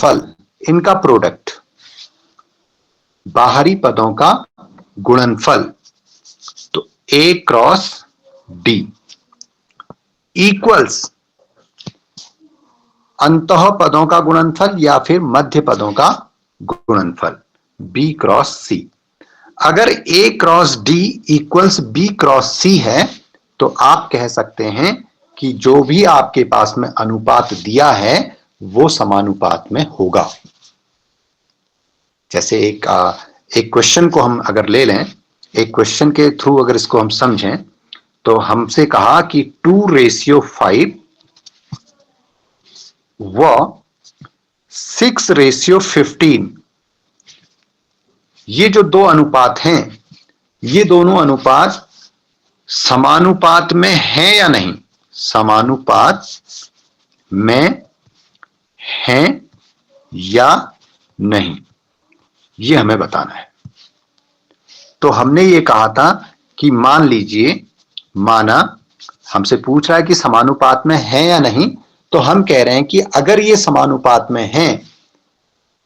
गुणनफल, इनका प्रोडक्ट, बाहरी पदों का गुणनफल, तो A क्रॉस D इक्वल्स अंतः पदों का गुणनफल या फिर मध्य पदों का गुणनफल B क्रॉस C। अगर A cross D equals B cross C है तो आप कह सकते हैं कि जो भी आपके पास में अनुपात दिया है वो समानुपात में होगा। जैसे एक क्वेश्चन को हम अगर ले लें, एक क्वेश्चन के थ्रू अगर इसको हम समझें, तो हमसे कहा कि 2:5 व 6:15, ये जो दो अनुपात हैं, ये दोनों अनुपात समानुपात में हैं या नहीं, समानुपात में हैं या नहीं, ये हमें बताना है। तो हमने ये कहा था कि मान लीजिए, माना हमसे पूछ रहा है कि समानुपात में है या नहीं, तो हम कह रहे हैं कि अगर ये समानुपात में है,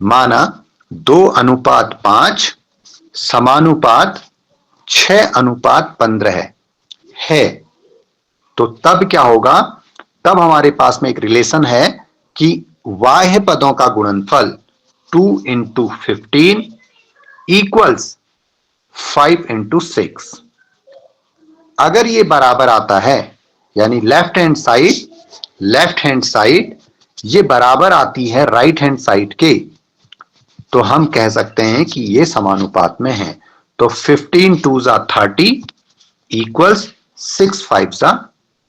माना 2:5 समानुपात 6:15 है, तो तब क्या होगा, तब हमारे पास में एक रिलेशन है कि बाह्य पदों का गुणनफल 2 × 15 इक्वल्स 5 × 6। अगर ये बराबर आता है, यानी लेफ्ट हैंड साइड ये बराबर आती है राइट हैंड साइड के, तो हम कह सकते हैं कि ये समानुपात में है। तो 15 2 30 इक्वल्स 6 5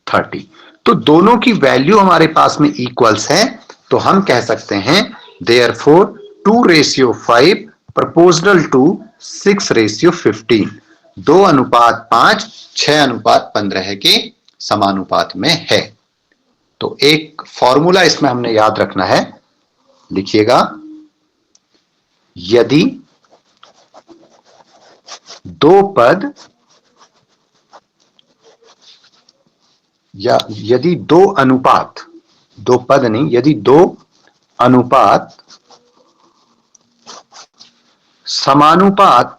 30। तो दोनों की वैल्यू हमारे पास में इक्वल्स है, तो हम कह सकते हैं देयरफॉर 2:5 प्रोपोर्शनल टू 6:15, 2:5 6:15 के समानुपात में है। तो एक फॉर्मूला इसमें हमने याद रखना है, लिखिएगा, यदि दो पद या यदि दो अनुपात, दो पद नहीं, यदि दो अनुपात समानुपात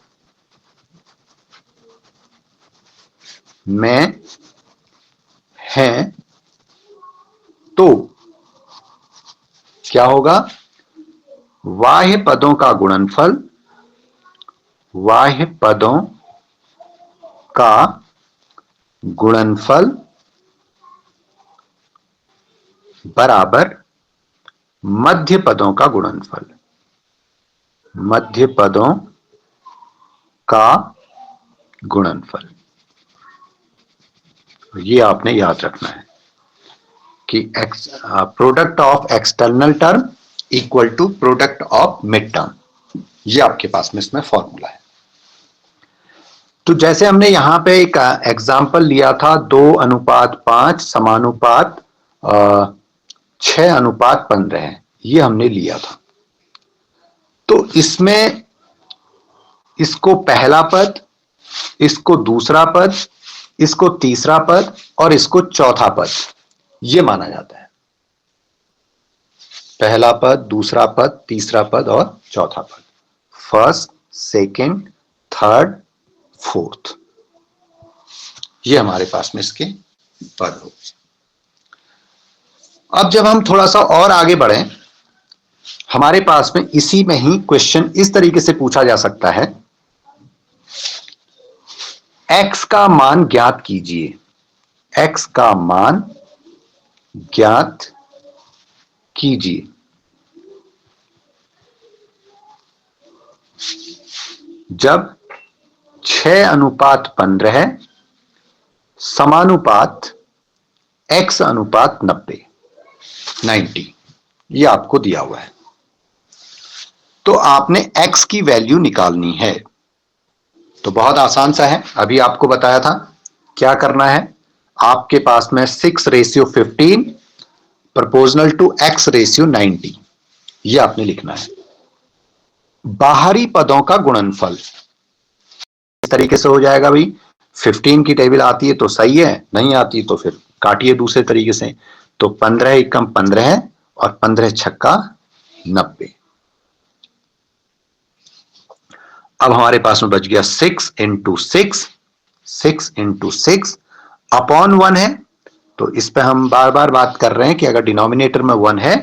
में हैं, तो क्या होगा, बाह्य पदों का गुणनफल, बाह्य पदों का गुणनफल बराबर मध्य पदों का गुणनफल, मध्य पदों का गुणनफल। ये आपने याद रखना है कि product of external term equal to product of mid term, ये आपके पास में इसमें फॉर्मूला है। तो जैसे हमने यहां पे एक एग्जांपल लिया था, 2:5 समानुपात 6:15, ये हमने लिया था। तो इसमें इसको पहला पद, इसको दूसरा पद, इसको तीसरा पद और इसको चौथा पद, ये माना जाता है। पहला पद, दूसरा पद, तीसरा पद और चौथा पद, फर्स्ट, सेकंड, थर्ड, फोर्थ, ये हमारे पास में इसके पद हो। अब जब हम थोड़ा सा और आगे बढ़े, हमारे पास में इसी में ही क्वेश्चन इस तरीके से पूछा जा सकता है, x का मान ज्ञात कीजिए, x का मान ज्ञात कीजिए। जब 6:15 समानुपात x:90, 90, ये आपको दिया हुआ है। तो आपने x की वैल्यू निकालनी है। तो बहुत आसान सा है, अभी आपको बताया था क्या करना है। आपके पास में 6:15 प्रोपोर्शनल टू x:90, ये आपने लिखना है। बाहरी पदों का गुणनफल इस तरीके से हो जाएगा भाई, 15 की टेबल आती है तो सही है, नहीं आती तो फिर काटिए दूसरे तरीके से। तो 15 एकम 15 और 15 छक्का 90। अब हमारे पास में बच गया 6 इंटू 6, 6 इंटू 6 अपॉन 1 है। तो इस पे हम बार बार बात कर रहे हैं कि अगर डिनोमिनेटर में 1 है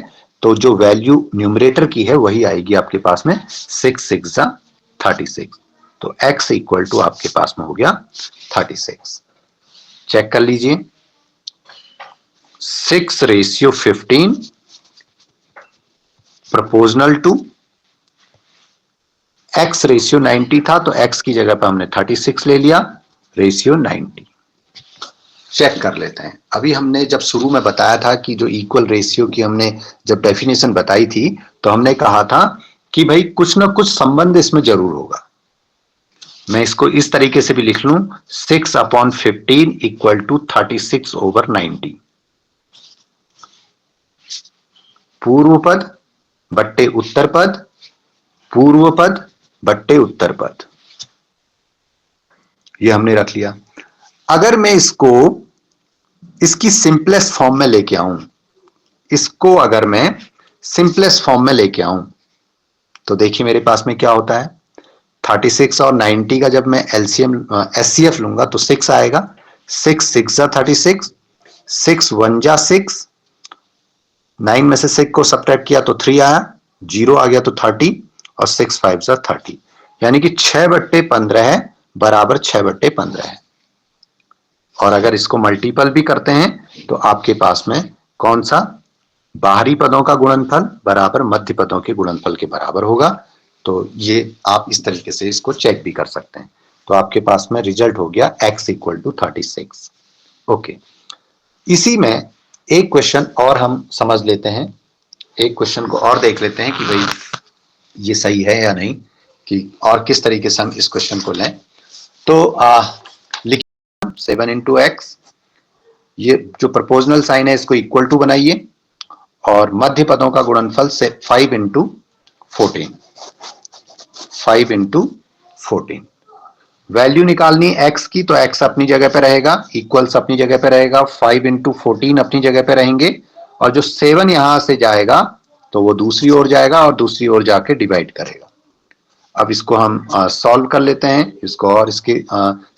तो जो वैल्यू न्यूमरेटर की है वही आएगी आपके पास में, 6 6 36। तो x इक्वल टू आपके पास में हो गया 36। चेक कर लीजिए, 6:15 प्रोपोर्शनल टू x 90 था, तो x की जगह पर हमने 36 ले लिया, रेशियो 90। चेक कर लेते हैं। अभी हमने जब शुरू में बताया था कि जो इक्वल रेशियो की हमने जब डेफिनेशन बताई थी, तो हमने कहा था कि भाई कुछ ना कुछ संबंध इसमें जरूर होगा। मैं इसको इस तरीके से भी लिख लूं, 6/15 इक्वल टू 36/90। पूर्व पद बट्टे उत्तर पद, पूर्व पद बट्टे उत्तर पद, ये हमने रख लिया। अगर मैं इसको इसकी सिंपलेस्ट फॉर्म में लेके आऊं, इसको अगर मैं सिंपलेस्ट फॉर्म में लेके आऊं, तो देखिए मेरे पास में क्या होता है, 36 और 90 का जब मैं एलसीएम एचसीएफ लूंगा तो 6 आएगा। 6 6 36, 6 1 6, 9 में से 6 को सब्ट्रैक्ट किया तो 3 आया, 0 आ गया तो 30, और 6 5 30, यानी कि 6/15 है बराबर 6/15 है। और अगर इसको मल्टीपल भी करते हैं तो आपके पास में कौन सा, बाहरी पदों का गुणनफल बराबर मध्य पदों के गुणनफल के बराबर होगा। तो ये आप इस तरीके से इसको चेक भी कर सकते हैं। तो आपके पास में रिजल्ट हो गया x इक्वल टू 36। ओके, इसी में एक क्वेश्चन और हम समझ लेते हैं, एक क्वेश्चन को और देख लेते हैं कि भाई ये सही है या नहीं, कि और किस तरीके से हम इस क्वेश्चन को लें। तो लिखिए 7 इंटू एक्स, ये जो प्रपोजनल साइन है इसको इक्वल टू बनाइए, और मध्य पदों का गुणनफल से 5 इंटू 14, 5 इंटू 14। वैल्यू निकालनी x की, तो x अपनी जगह पे रहेगा, इक्वल्स अपनी जगह पे रहेगा, 5 इंटू 14 अपनी जगह पे रहेंगे, और जो 7 यहां से जाएगा तो वो दूसरी ओर जाएगा और दूसरी ओर जाके डिवाइड करेगा। अब इसको हम सॉल्व कर लेते हैं, इसको और इसके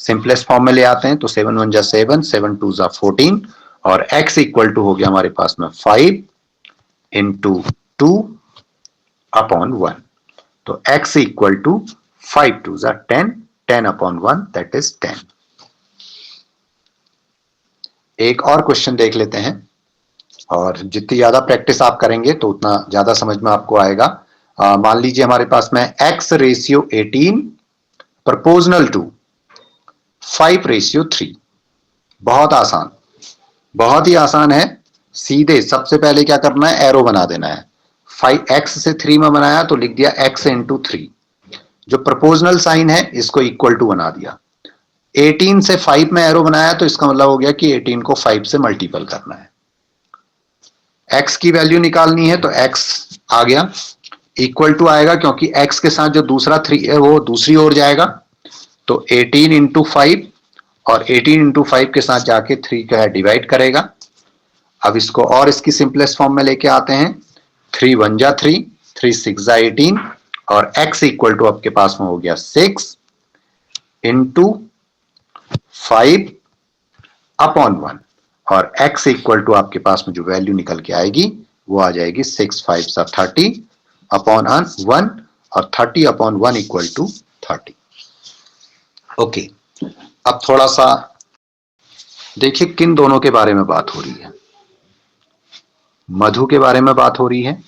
सिंपलेस्ट फॉर्म में ले आते हैं। तो 7 1 7, 7 2 14, और x इक्वल टू हो गया हमारे पास में 5 इंटू 2 अपॉन 1। तो x equal to 5 2 10, 10 upon 1 that is 10। एक और क्वेश्चन देख लेते हैं, और जितनी ज्यादा प्रैक्टिस आप करेंगे तो उतना ज्यादा समझ में आपको आएगा। मान लीजिए हमारे पास में x/18 प्रपोजनल टू 5/3। बहुत आसान, बहुत ही आसान है। सीधे सबसे पहले क्या करना है, एरो बना देना है। 5x से 3 में बनाया तो लिख दिया x इंटू 3। जो प्रपोजनल साइन है इसको इक्वल टू बना दिया। 18 से 5 में एरो बनाया तो इसका मतलब हो गया कि 18 को 5 से मल्टीपल करना है। x की वैल्यू निकालनी है तो x आ गया, इक्वल टू आएगा क्योंकि x के साथ जो दूसरा 3 है वो दूसरी ओर जाएगा, तो 18 इंटू 5, और 18 इंटू 5 के साथ जाके 3 का है डिवाइड करेगा। अब इसको और इसकी सिंपलेस्ट फॉर्म में लेके आते हैं, 3 1 3, 3 6 18, और x इक्वल टू आपके पास में हो गया 6 इंटू 5 अपॉन 1, और x इक्वल टू आपके पास में जो वैल्यू निकल के आएगी वो आ जाएगी 6 5 30 अपॉन 1, और 30 अपॉन 1 इक्वल टू 30। ओके, अब थोड़ा सा देखिए किन दोनों के बारे में बात हो रही है। मधु के बारे में बात हो रही है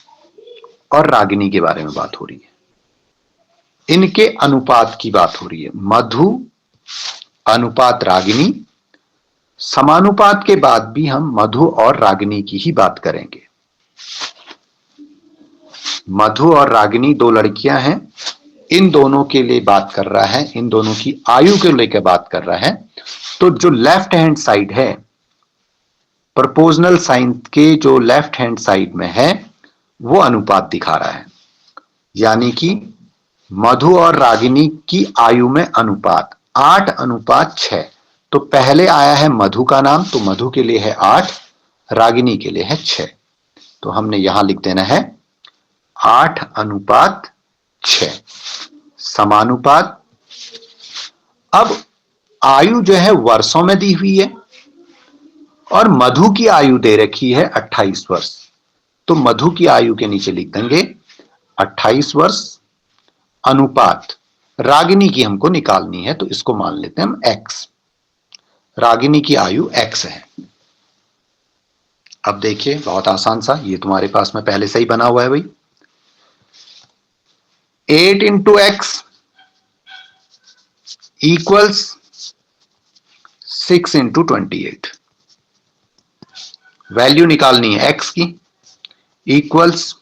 और रागिनी के बारे में बात हो रही है। इनके अनुपात की बात हो रही है, मधु अनुपात रागिनी। समानुपात के बाद भी हम मधु और रागिनी की ही बात करेंगे। मधु और रागिनी दो लड़कियां हैं, इन दोनों के लिए बात कर रहा है, इन दोनों की आयु को लेकर बात कर रहा है। तो जो लेफ्ट हैंड साइड है, प्रपोजनल साइन के जो लेफ्ट हैंड साइड में है वो अनुपात दिखा रहा है, यानी कि मधु और रागिनी की आयु में अनुपात 8:6। तो पहले आया है मधु का नाम, तो मधु के लिए है 8, रागिनी के लिए है 6। तो हमने यहां लिख देना है 8:6 समानुपात। अब आयु जो है वर्षों में दी हुई है और मधु की आयु दे रखी है 28 वर्ष। तो मधु की आयु के नीचे लिख देंगे 28 वर्ष अनुपात रागिनी की हमको निकालनी है, तो इसको मान लेते हैं हम x। रागिनी की आयु x है। अब देखिए बहुत आसान सा, ये तुम्हारे पास में पहले से ही बना हुआ है भाई। 8 into x equals 6 into 28। Value निकालनी है x की, इक्वल्स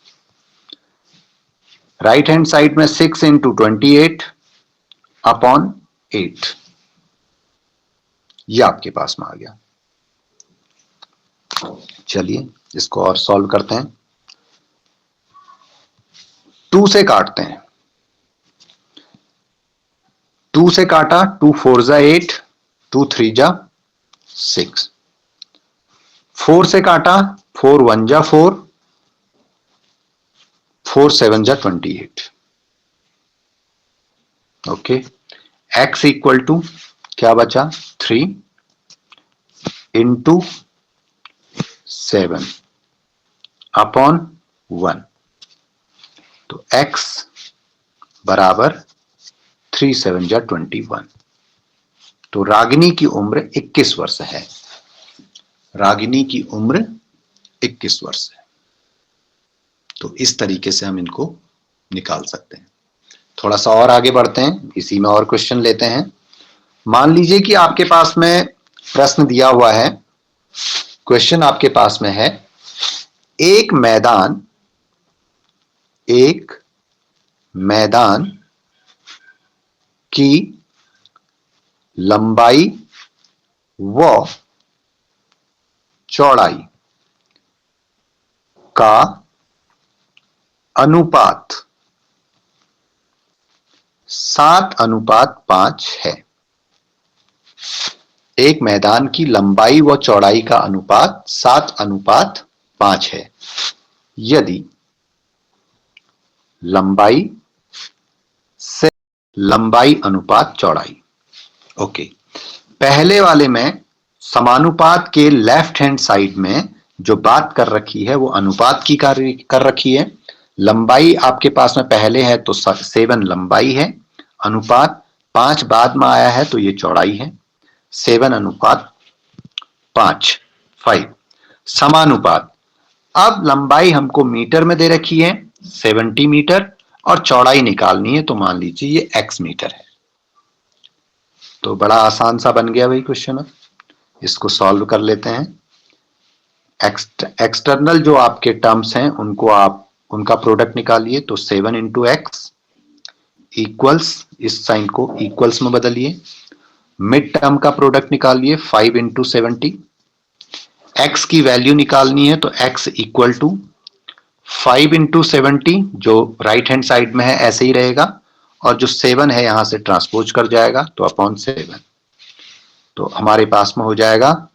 राइट हैंड साइड में 6 इंटू 28 अपॉन 8। ये आपके पास में आ गया। चलिए इसको और सॉल्व करते हैं। 2 से काटते हैं। 2 से काटा, 2 4 जा 8, 2 3 जा 6। 4 से काटा, 4 1 जा 4, 4 7 जा 28। ओके, x इक्वल टू क्या बचा, 3 इंटू 7 अपॉन 1। तो x बराबर 3 7 जा 21। तो रागिनी की उम्र 21 वर्ष है। रागिनी की उम्र 21 वर्ष है। तो इस तरीके से हम इनको निकाल सकते हैं। थोड़ा सा और आगे बढ़ते हैं, इसी में और क्वेश्चन लेते हैं। मान लीजिए कि आपके पास में प्रश्न दिया हुआ है। क्वेश्चन आपके पास में है, एक मैदान की लंबाई व चौड़ाई का अनुपात 7:5 है। एक मैदान की लंबाई व चौड़ाई का अनुपात 7:5 है। यदि लंबाई से लंबाई अनुपात चौड़ाई। ओके, पहले वाले में समानुपात के लेफ्ट हैंड साइड में जो बात कर रखी है वो अनुपात की कार्य कर रखी है। लंबाई आपके पास में पहले है तो 7 लंबाई है, अनुपात 5 बाद में आया है तो ये चौड़ाई है। 7:5 5 समानुपात। अब लंबाई हमको मीटर में दे रखी है 70 मीटर और चौड़ाई निकालनी है, तो मान लीजिए ये x मीटर है। तो बड़ा आसान सा बन गया भाई क्वेश्चन। इसको सॉल्व कर लेते हैं। एक्सटर्नल जो आपके टर्म्स हैं उनको आप उनका प्रोडक्ट निकालिए। तो 7 इंटू एक्स इक्वल्स, इस साइन को इक्वल्स में बदलिए। मिड टर्म का प्रोडक्ट निकालिए 5 इंटू 70। एक्स की वैल्यू निकालनी है तो x इक्वल टू 5 इंटू 70, जो राइट हैंड साइड में है ऐसे ही रहेगा, और जो 7 है यहां से ट्रांसपोज कर जाएगा तो अपॉन 7। तो हमारे पास में हो जाएगा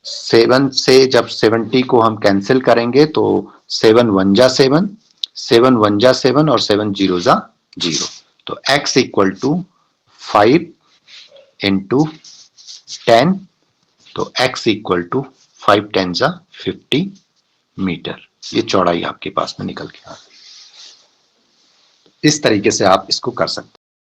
7 से जब 70 को हम कैंसिल करेंगे तो 7 1 जा 7, 7 1 जा 7 और 7 0 जा 0। तो x इक्वल टू 5 इंटू 10। तो x इक्वल टू 5 10 जा 50 मीटर। ये चौड़ाई आपके पास में निकल के आ गई। इस तरीके से आप इसको कर सकते हैं।